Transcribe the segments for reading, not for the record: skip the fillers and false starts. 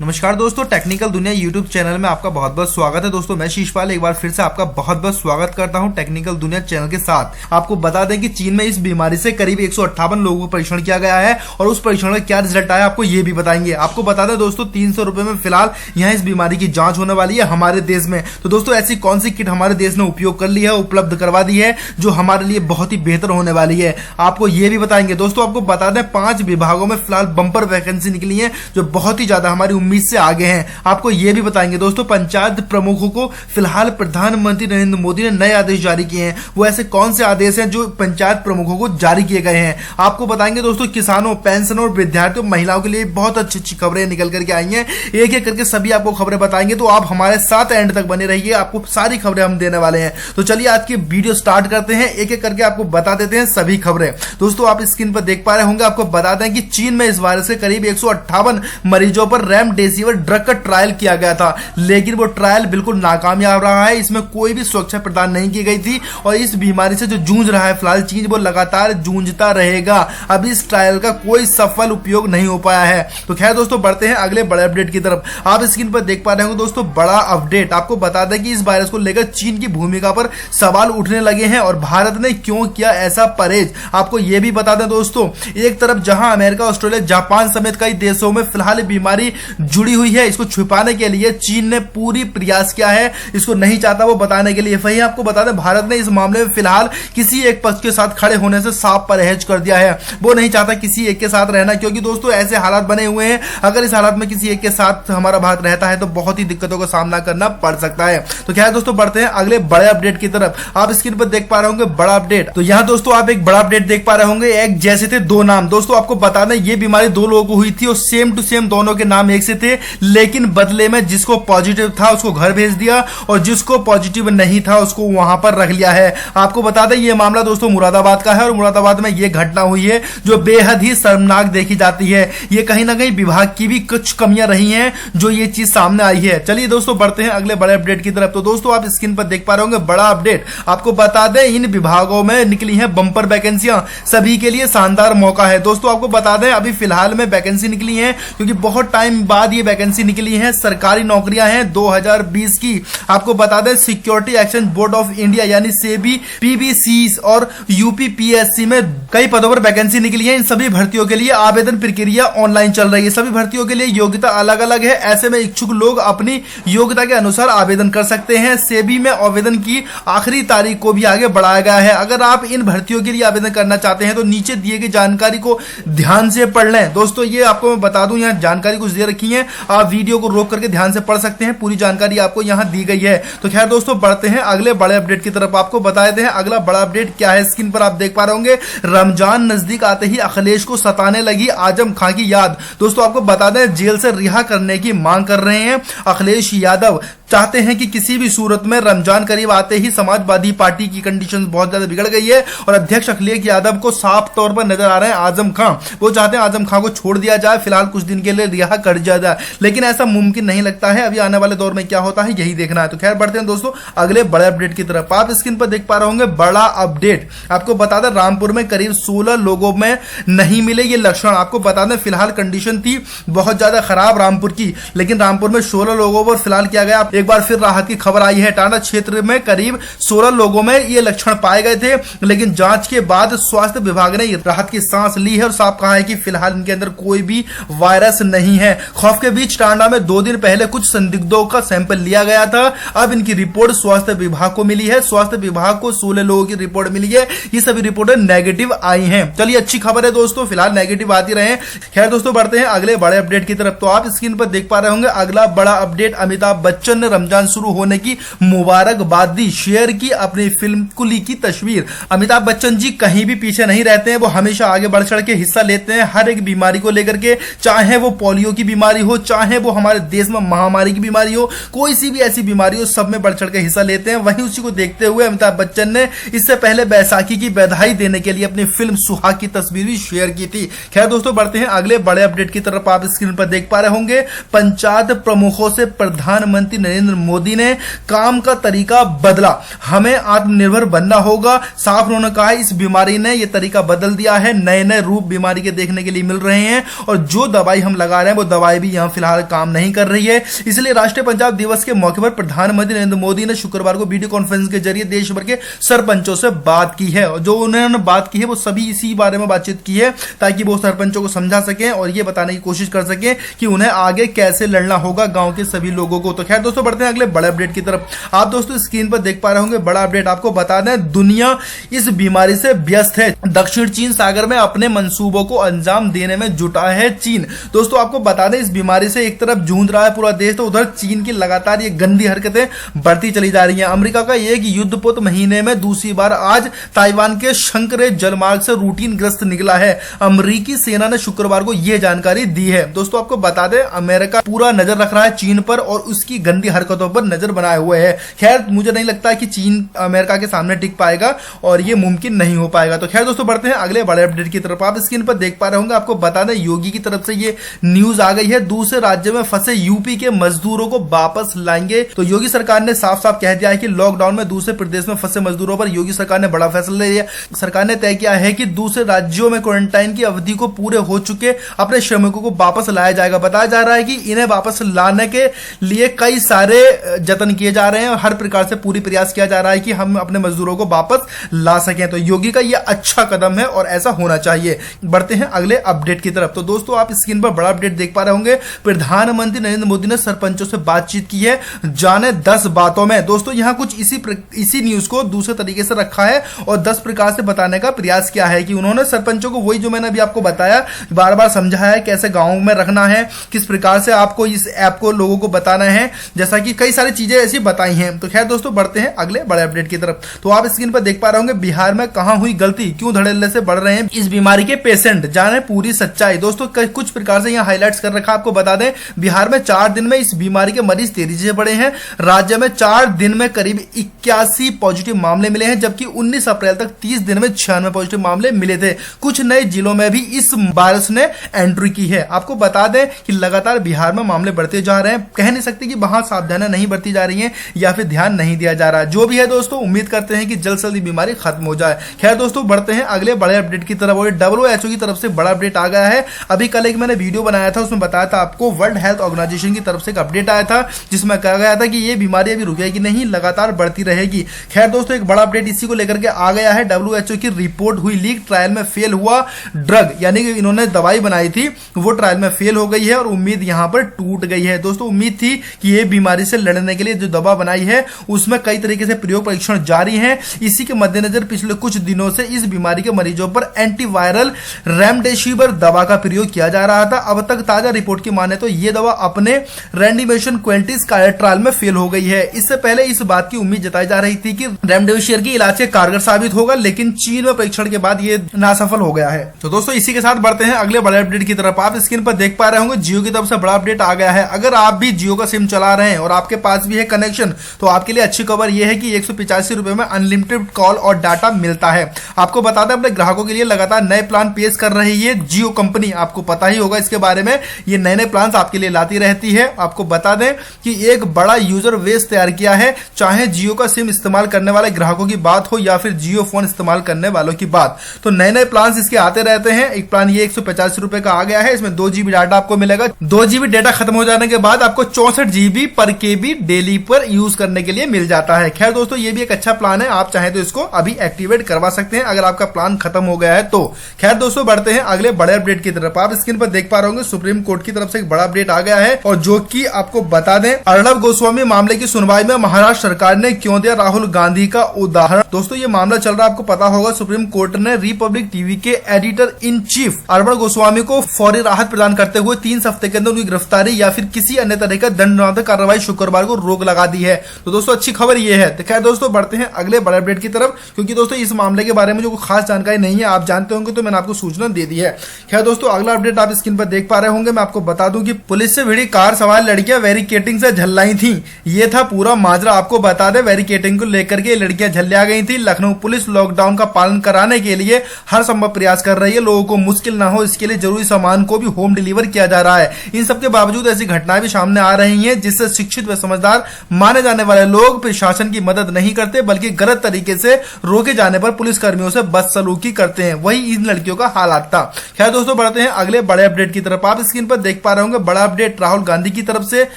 नमस्कार दोस्तों, टेक्निकल दुनिया यूट्यूब चैनल में आपका बहुत बहुत स्वागत है। दोस्तों मैं शीशपाल एक बार फिर से आपका बहुत बहुत स्वागत करता हूं टेक्निकल दुनिया चैनल के साथ। आपको बता दें कि चीन में इस बीमारी से करीब 158 लोगों का परीक्षण किया गया है और उस परीक्षण का क्या रिजल्ट आया आपको ये भी बताएंगे। आपको बता दें दोस्तों 300 रुपए में फिलहाल यहाँ इस बीमारी की जांच होने वाली है हमारे देश में। तो दोस्तों ऐसी कौन सी किट हमारे देश ने उपयोग कर ली है, उपलब्ध करवा दी है, जो हमारे लिए बहुत ही बेहतर होने वाली है, आपको ये भी बताएंगे। दोस्तों आपको बता दें 5 विभागों में फिलहाल बंपर वैकेंसी निकली है जो बहुत ही ज्यादा हमारी उम्मीद से आगे हैं, आपको यह भी बताएंगे। दोस्तों पंचायत प्रमुखों को फिलहाल प्रधानमंत्री नरेंद्र मोदी ने नए आदेश जारी किए हैं। वो ऐसे कौन से आदेश हैं जो पंचायत प्रमुखों को जारी किए गए हैं, आपको बताएंगे। दोस्तों किसानों, पेंशनरों, विद्यार्थियों, महिलाओं के लिए बहुत अच्छी अच्छी खबरें निकल करके आई हैं। एक एक करके सभी आपको खबरें बताएंगे, तो आप हमारे साथ एंड तक बने रहिए, आपको सारी खबरें हम देने वाले हैं। तो चलिए आज की वीडियो स्टार्ट करते हैं, एक एक करके आपको बता देते हैं सभी खबरें। दोस्तों आप स्क्रीन पर देख पा रहे होंगे, आपको बता दें कि चीन में इस वायरस के करीब 158 मरीजों पर रेमडेसिविर ड्रग का ट्रायल किया गया था, लेकिन वो ट्रायल बिल्कुल नाकामयाब रहा है। इसमें कोई भी सुरक्षा प्रदान नहीं की गई थी और इस बीमारी से जो जूझ रहा है फिलहाल चीन, वो लगातार जूझता रहेगा। अब इस ट्रायल का कोई सफल उपयोग नहीं हो पाया है। तो खैर दोस्तों बढ़ते हैं अगले बड़े अपडेट की तरफ। आप स्क्रीन पर देख पा रहे होंगे दोस्तों बड़ा अपडेट। आपको बता दें कि इस वायरस को लेकर चीन की भूमिका पर सवाल उठने लगे हैं और भारत ने क्यों किया ऐसा परहेज, आपको यह भी बता दें। दोस्तों एक तरफ जहां अमेरिका, ऑस्ट्रेलिया, जापान समेत कई देशों में फिलहाल बीमारी जुड़ी हुई है, इसको छुपाने के लिए चीन ने पूरी प्रयास किया है, इसको नहीं चाहता वो बताने के लिए। वहीं आपको बता दें भारत ने इस मामले में फिलहाल किसी एक पक्ष के साथ खड़े होने से साफ परहेज कर दिया है। वो नहीं चाहता किसी एक के साथ रहना, क्योंकि दोस्तों ऐसे हालात बने हुए हैं, अगर इस हालात में किसी एक के साथ हमारा भारत रहता है तो बहुत ही दिक्कतों का सामना करना पड़ सकता है। तो क्या है दोस्तों बढ़ते हैं अगले बड़े अपडेट की तरफ। आप स्क्रीन पर देख पा रहे होंगे बड़ा अपडेट। तो यहाँ दोस्तों आप एक बड़ा अपडेट देख पा रहे होंगे, एक जैसे थे दो नाम। दोस्तों आपको बता दें ये बीमारी 2 लोगों को हुई थी और सेम टू सेम दोनों के नाम एक से थे, लेकिन बदले में जिसको पॉजिटिव था उसको घर भेज दिया और जिसको पॉजिटिव नहीं था उसको वहां पर रख लिया है। आपको बता दें ये मामला दोस्तों मुरादाबाद का है और मुरादाबाद में ये घटना हुई है जो बेहद ही शर्मनाक देखी जाती है। ये कहीं ना कहीं विभाग की भी कुछ कमियां रही हैं जो ये चीज सामने आई है। चलिए दोस्तों बढ़ते हैं अगले बड़े अपडेट की तरफ। तो दोस्तों आप स्क्रीन पर देख पा रहे होंगे बड़ा अपडेट। आपको बता दें इन विभागों में निकली है बंपर वैकेंसियां, सभी के लिए शानदार मौका है। दोस्तों आपको बता दें अभी फिलहाल में वैकेंसी निकली है, क्योंकि बहुत टाइम बाद ये वैकेंसी निकली है। सरकारी नौकरियां हैं 2020 की। आपको बता दें security exchange board of India यानी सेबी, पीबीसी और यूपीपीएससी में कई पदों पर वैकेंसी निकली है। इन सभी भर्तियों के लिए आवेदन प्रक्रिया ऑनलाइन चल रही है। सभी भर्तियों के लिए योग्यता अलग अलग है, ऐसे में इच्छुक लोग अपनी योग्यता के अनुसार आवेदन कर सकते हैं। सेबी में आवेदन की आखिरी तारीख को भी आगे बढ़ाया गया है। अगर आप इन भर्तियों के लिए आवेदन करना चाहते हैं तो नीचे दिए गई जानकारी को ध्यान से पढ़ लें। दोस्तों ये आपको मैं बता दूं, यहाँ जानकारी कुछ दे रखी है, आप वीडियो को रोक करके ध्यान से पढ़ सकते हैं, पूरी जानकारी आपको यहाँ दी गई है। तो खैर दोस्तों बढ़ते हैं अगले बड़े अपडेट की तरफ। आपको बता देते हैं अगला बड़ा अपडेट क्या है, स्क्रीन पर आप देख पा रहे होंगे। रमजान नजदीक आते ही अखिलेश को सताने लगी आजम खां की याद। दोस्तों आपको बता दें जेल से रिहा करने की मांग कर रहे हैं अखिलेश यादव। चाहते हैं कि किसी भी सूरत में रमजान करीब आते ही समाजवादी पार्टी की कंडीशन बहुत ज्यादा बिगड़ गई है और अध्यक्ष अखिलेश यादव को साफ तौर पर नजर आ रहे हैं आजम खां। वो चाहते हैं आजम खां को छोड़ दिया जाए, फिलहाल कुछ दिन के लिए रिहा कर दिया जाए, लेकिन ऐसा मुमकिन नहीं लगता है। अभी आने वाले दौर में क्या होता है यही देखना है। तो खैर बढ़ते हैं दोस्तों अगले बड़े अपडेट की तरफ। आप स्क्रीन पर देख पा रहे होंगे बड़ा अपडेट। आपको बता दें रामपुर में करीब 16 लोगों में नहीं मिले ये लक्षण। आपको बता दें फिलहाल कंडीशन थी बहुत ज्यादा खराब रामपुर की, लेकिन रामपुर में 16 लोगों पर फिलहाल किया गया एक बार फिर राहत की खबर आई है। टांडा क्षेत्र में करीब 16 लोगों में ये लक्षण पाए गए थे, लेकिन जांच के बाद स्वास्थ्य विभाग ने राहत की सांस ली है और साफ कहा है कि फिलहाल इनके अंदर कोई भी वायरस नहीं है। खौफ के बीच टांडा में 2 दिन पहले कुछ संदिग्धों का सैंपल लिया गया था, अब इनकी रिपोर्ट स्वास्थ्य विभाग को मिली है। स्वास्थ्य विभाग को 16 लोगों की रिपोर्ट मिली है, ये सभी रिपोर्टें नेगेटिव आई हैं। चलिए अच्छी खबर है दोस्तों, फिलहाल नेगेटिव आती रहे। खैर दोस्तों बढ़ते हैं अगले बड़े अपडेट की तरफ। तो आप स्क्रीन पर देख पा रहे होंगे अगला बड़ा अपडेट। अमिताभ बच्चन ने रमजान शुरू होने की मुबारकबाद दी, शेयर की अपनी फिल्म कुली की तस्वीर। अमिताभ बच्चन जी कहीं भी पीछे नहीं रहते हैं, वो हमेशा आगे बढ़ चढ़ के हिस्सा लेते हैं हर एक बीमारी को लेकर के, चाहे वो पोलियो की बीमारी हो, चाहे वो हमारे देश में महामारी की बीमारी हो, कोई सी भी ऐसी बीमारी हो, सब में बढ़ चढ़ के हिस्सा लेते हैं। वहीं उसी को देखते हुए अमिताभ बच्चन ने इससे पहले बैसाखी की बधाई देने के लिए अपनी फिल्म सुहाग की तस्वीर भी शेयर की थी। खैर दोस्तों बढ़ते हैं अगले बड़े अपडेट की तरफ। आप स्क्रीन पर देख पा रहे होंगे पंचायत प्रमुखों से प्रधानमंत्री नरेंद्र नरेंद्र मोदी ने काम का तरीका बदला, हमें आत्मनिर्भर बनना होगा। साफ उन्होंने कहा इस बीमारी ने यह तरीका बदल दिया है, नए नए रूप बीमारी के देखने के लिए मिल रहे हैं और जो दवाई हम लगा रहे हैं वो दवाई भी यहां फिलहाल काम नहीं कर रही है। इसलिए राष्ट्रीय पंचायत दिवस के मौके पर प्रधानमंत्री नरेंद्र मोदी ने शुक्रवार को वीडियो कॉन्फ्रेंस के जरिए देश भर के सरपंचों से बात की है और जो उन्होंने बात की है वो सभी इसी बारे में बातचीत की है ताकि वो सरपंचों को समझा सकें और ये बताने की कोशिश कर सकें कि उन्हें आगे कैसे लड़ना होगा गांव के सभी लोगों को। तो खैर दोस्तों बढ़ते हैं अगले बड़े अपडेट की तरफ। आप दोस्तों स्क्रीन पर देख पा रहे होंगे बड़ा अपडेट, आपको बता दें दुनिया इस बीमारी से व्यस्त है, दक्षिण चीन सागर में अपने मंसूबों को अंजाम देने में जुटा है चीन। दोस्तों आपको बता दें इस बीमारी से एक तरफ जूझ रहा है पूरा देश, तो उधर चीन की लगातार ये गंदी हरकतें बढ़ती चली जा रही हैं। अमेरिका का एक युद्धपोत महीने में दूसरी बार आज ताइवान के शंकरे जलमार्ग से रूटीन ग्रस्त निकला है। अमेरिकी सेना ने शुक्रवार को यह जानकारी दी है। दोस्तों आपको बता दें अमेरिका पूरा नजर रख रहा है चीन पर और उसकी गंदी हरकतों पर नजर बनाए हुए है। खैर मुझे नहीं लगता कि चीन अमेरिका के सामने टिक पाएगा और यह मुमकिन नहीं हो पाएगा। तो खैर दोस्तों बढ़ते हैं अगले बड़े अपडेट की तरफ। आप स्क्रीन पर देख पा रहे होंगे, आपको बता दें योगी की तरफ से ये न्यूज आ गई है, दूसरे राज्य में फंसे यूपी के मजदूरों को वापस लाएंगे। तो योगी सरकार ने साफ साफ कह दिया है कि लॉकडाउन में दूसरे प्रदेश में फंसे मजदूरों पर योगी सरकार ने बड़ा फैसला ले लिया। सरकार ने तय किया है कि दूसरे राज्यों में क्वारंटाइन की अवधि को पूरे हो चुके अपने श्रमिकों को वापस लाया जाएगा। बताया जा रहा है कि इन्हें वापस लाने के लिए कई सारे जतन किए जा रहे हैं और हर प्रकार से पूरी प्रयास किया जा रहा है कि हम अपने मजदूरों को वापस ला सकें। तो योगी का यह अच्छा कदम है और ऐसा होना चाहिए। बढ़ते हैं अगले अपडेट की तरफ। तो दोस्तों आप स्क्रीन पर बड़ा अपडेट देख पा रहे होंगे, प्रधानमंत्री नरेंद्र मोदी ने सरपंचों से बातचीत की है, जाने 10 बातों में। दोस्तों यहां कुछ इसी न्यूज को दूसरे तरीके से रखा है और 10 प्रकार से बताने का प्रयास किया है कि उन्होंने सरपंचों को वही जो मैंने अभी आपको बताया बार बार समझाया है कैसे गांव में रखना है, किस प्रकार से आपको इस ऐप को लोगों को बताना है, जैसा कि कई सारी चीजें ऐसी बताई हैं। तो खैर दोस्तों बढ़ते हैं अगले बड़े अपडेट की तरफ। तो आप स्क्रीन पर देख पा रहे होंगे बिहार में कहां हुई गलती, क्यों धड़ल्ले से बढ़ रहे हैं इस बीमारी के पेशेंट, जाने पूरी सच्चाई। दोस्तों कुछ प्रकार से यहां हाईलाइट्स कर रखा, आपको बता दें बिहार में 4 दिन में इस बीमारी के मरीज तेजी से बढ़े हैं। राज्य में 4 दिन में करीब 81 पॉजिटिव मामले मिले हैं, जबकि 19 अप्रैल तक 30 दिन में 96 पॉजिटिव मामले मिले थे। कुछ नए जिलों में भी इस वायरस ने एंट्री की है। आपको बता दें कि लगातार बिहार में मामले बढ़ते जा रहे हैं, कह नहीं सकते कि वहां सावधानियां नहीं बरती जा रही हैं या फिर ध्यान नहीं दिया जा रहा है। जो भी है दोस्तों उम्मीद करते हैं कि जल्द से जल्द बीमारी खत्म हो जाए। खैर दोस्तों बढ़ते हैं अगले बड़े अपडेट की तरफ। और WHO की तरफ से बड़ा अपडेट आ गया है। अभी कल एक मैंने वीडियो बनाया था, उसमें बताया था आपको वर्ल्ड हेल्थ ऑर्गेनाइजेशन की तरफ से एक अपडेट आया था जिसमें कहा गया था कि ये बीमारी अभी रुकेगी नहीं, लगातार बढ़ती रहेगी। खैर दोस्तों एक बड़ा अपडेट इसी को लेकर के आ गया है। WHO की रिपोर्ट हुई लीक, ट्रायल में फेल हुआ ड्रग, यानी कि इन्होंने दवाई बनाई थी वो ट्रायल में फेल हो गई है और उम्मीद यहां पर टूट गई है। दोस्तों उम्मीद थी कि ये बीमारी से लड़ने के लिए जो दवा बनाई है उसमें कई तरीके से प्रयोग परीक्षण जारी है। इसी के मद्देनजर पिछले कुछ दिनों से इस बीमारी के मरीजों पर एंटीवायरल रेमडेसिविर दवा का प्रयोग किया जा रहा था। अब तक ताजा रिपोर्ट की माने तो यह दवा अपने रैंडमाइजेशन क्वेंटिस ट्रायल में फेल हो गई है। इससे पहले इस बात की उम्मीद जताई जा रही थी कि रेमडेसिविर की इलाज के कारगर साबित होगा, लेकिन चीन में परीक्षण के बाद यह नासफल हो गया है। तो दोस्तों इसी के साथ बढ़ते हैं अगले बड़े अपडेट की तरफ। आप स्क्रीन पर देख पा रहे होंगे जियो की तरफ से बड़ा अपडेट आ गया है। अगर आप भी जियो का सिम चला रहे हैं और आपके पास भी है कनेक्शन, तो आपके लिए अच्छी खबर यह है कि 185 रुपए में अनलिमिटेड कॉल और डाटा मिलता है। आपको बता दें अपने ग्राहकों के लिए लगातार नए प्लान पेश कर रही है जियो कंपनी। आपको पता ही होगा इसके बारे में, ये नए नए प्लान आपके लिए लाती रहती है। आपको बता दें कि एक बड़ा यूजर बेस तैयार किया है, चाहे जियो का सिम इस्तेमाल करने वाले ग्राहकों की बात हो या फिर जियो फोन इस्तेमाल करने वालों की बात, तो नए नए प्लान इसके आते रहते हैं। एक प्लान ये 185 रुपए का आ गया है, इसमें 2 GB डाटा आपको मिलेगा। 2 GB डाटा खत्म हो जाने के बाद आपको 64 GB पर KB डेली पर यूज करने के लिए मिल जाता है। खैर दोस्तों ये भी एक अच्छा प्लान है, आप चाहे तो इसको अभी एक्टिवेट करवा सकते हैं अगर आपका प्लान खत्म हो गया है तो। खैर दोस्तों बढ़ते हैं अगले बड़े अपडेट की तरफ। आप स्क्रीन पर देख पा रहे होंगे सुप्रीम कोर्ट की तरफ से एक बड़ा अपडेट आ गया है और जो कि आपको बता दें अर्णब गोस्वामी मामले की सुनवाई में महाराष्ट्र सरकार ने क्यों दिया राहुल गांधी का उदाहरण। दोस्तों ये मामला चल रहा है, आपको पता होगा सुप्रीम कोर्ट ने रिपब्लिक टीवी के editor in chief Arnab Goswami को फौरी राहत प्रदान करते हुए 3 हफ्ते के अंदर उनकी गिरफ्तारी या फिर किसी अन्य तरह का दंडात्मक कार्रवाई शुक्रवार को रोक लगा दी है। तो दोस्तों अच्छी खबर ये है। तो खैर दोस्तों बढ़ते हैं अगले बड़े अपडेट की तरफ, क्योंकि दोस्तों इस मामले के बारे में जो खास जानकारी नहीं है, आप जानते होंगे तो मैंने आपको सूचना दे दी है। खैर दोस्तों अगला अपडेट आप स्क्रीन पर देख पा रहे होंगे। मैं आपको बता दूं कि पुलिस से भिड़ी कार सवार लड़कियां बैरिकेडिंग से झल्लाई थी। ये था पूरा माजरा। आपको बता दें बैरिकेडिंग को लेकर के लड़कियां झल्ला गई थी। लखनऊ पुलिस लॉकडाउन का पालन कराने के लिए हर संभव प्रयास कर रही है, लोगों को मुश्किल ना हो इसके लिए जरूरी सामान को भी होम डिलीवर किया जा रहा है। इन सबके बावजूद ऐसी घटनाएं भी सामने आ रही हैं जिससे शिक्षित व समझदार माने जाने वाले लोग प्रशासन की मदद नहीं करते बल्कि गलत तरीके से रोके जाने पर पुलिस कर्मियों से बदसलूकी करते हैं। वही इन लड़कियों का हालात था। खैर दोस्तों, बढ़ते हैं अगले बड़े अपडेट की तरफ। आप स्क्रीन पर देख पा रहे होंगे बड़ा अपडेट राहुल गांधी की तरफ से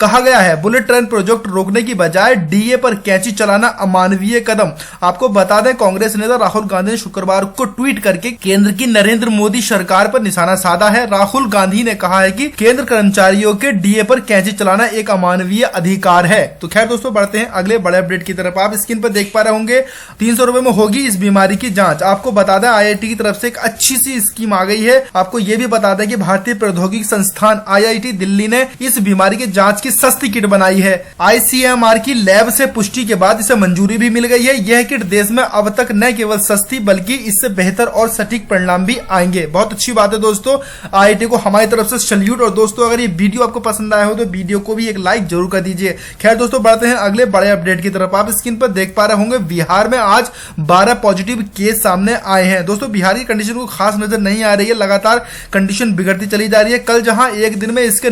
कहा गया है, बुलेट ट्रेन प्रोजेक्ट रोकने की बजाय डीए पर कैंची चलाना अमानवीय कदम। आपको बता दें, कांग्रेस नेता राहुल गांधी ने शुक्रवार को ट्वीट करके केंद्र की नरेंद्र मोदी सरकार पर निशाना साधा है। राहुल गांधी ने कहा है कि केंद्र कर्मचारियों के डीए पर कैंची चलाना एक अमानवीय अधिकार है। तो खैर दोस्तों, बढ़ते हैं अगले बड़े अपडेट की तरफ। आप स्क्रीन पर देख पा रहे होंगे 300 रुपए में होगी इस बीमारी की जांच। आपको बता दें, आईआईटी की तरफ से एक अच्छी सी स्कीम आ गई है। आपको यह भी बता दें कि भारतीय प्रौद्योगिकी संस्थान आईआईटी दिल्ली ने इस बीमारी की जांच की सस्ती किट बनाई है। आईसीएमआर की लैब से पुष्टि के बाद इसे मंजूरी भी मिल गई है। यह किट देश में अब तक न केवल सस्ती बल्कि इससे बेहतर और सटीक परिणाम भी आएंगे। बहुत अच्छी बात है दोस्तों, आईआईटी को हमारी तरफ से सैल्यूट। और दोस्तों, अगर ये वीडियो आपको पसंद आया हो तो वीडियो को भी एक लाइक जरूर कर दीजिए। खैर दोस्तों, बढ़ते हैं अगले बड़े अपडेट की तरफ। आप स्क्रीन पर देख पा रहे होंगे बिहार में आज 12 पॉजिटिव केस सामने आए हैं। दोस्तों, बिहार की कंडीशन को खास नजर नहीं आ रही है, लगातार कंडीशन बिगड़ती चली जा रही है। कल जहां एक दिन में इसके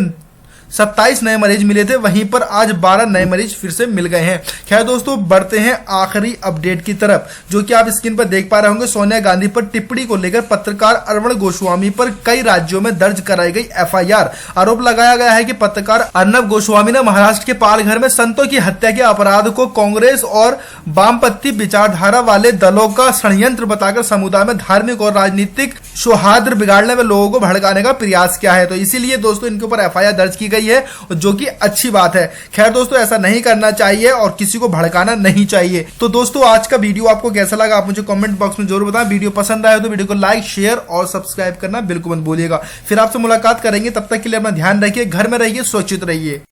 27 नए मरीज मिले थे, वहीं पर आज 12 नए मरीज फिर से मिल गए हैं। खैर दोस्तों, बढ़ते हैं आखिरी अपडेट की तरफ, जो कि आप स्क्रीन पर देख पा रहे होंगे। सोनिया गांधी पर टिप्पणी को लेकर पत्रकार अर्णब गोस्वामी पर कई राज्यों में दर्ज कराई गई एफआईआर। आरोप लगाया गया है कि पत्रकार अर्णब गोस्वामी ने महाराष्ट्र के पालघर में संतों की हत्या के अपराध को कांग्रेस और वामपंथी विचारधारा वाले दलों का षड्यंत्र बताकर समुदाय में धार्मिक और राजनीतिक सौहार्द बिगाड़ने में लोगों को भड़काने का प्रयास किया है। तो इसीलिए दोस्तों, इनके ऊपर एफआईआर दर्ज की गई है, जो कि अच्छी बात है। खैर दोस्तों, ऐसा नहीं करना चाहिए और किसी को भड़काना नहीं चाहिए। तो दोस्तों, आज का वीडियो आपको कैसा लगा आप मुझे कमेंट बॉक्स में जरूर बताएं। वीडियो पसंद आया तो वीडियो को लाइक, शेयर और सब्सक्राइब करना बिल्कुल मत भूलिएगा। फिर आपसे मुलाकात करेंगे, तब तक के लिए अपना ध्यान रखिए, घर में रहिए, सुरक्षित रहिए।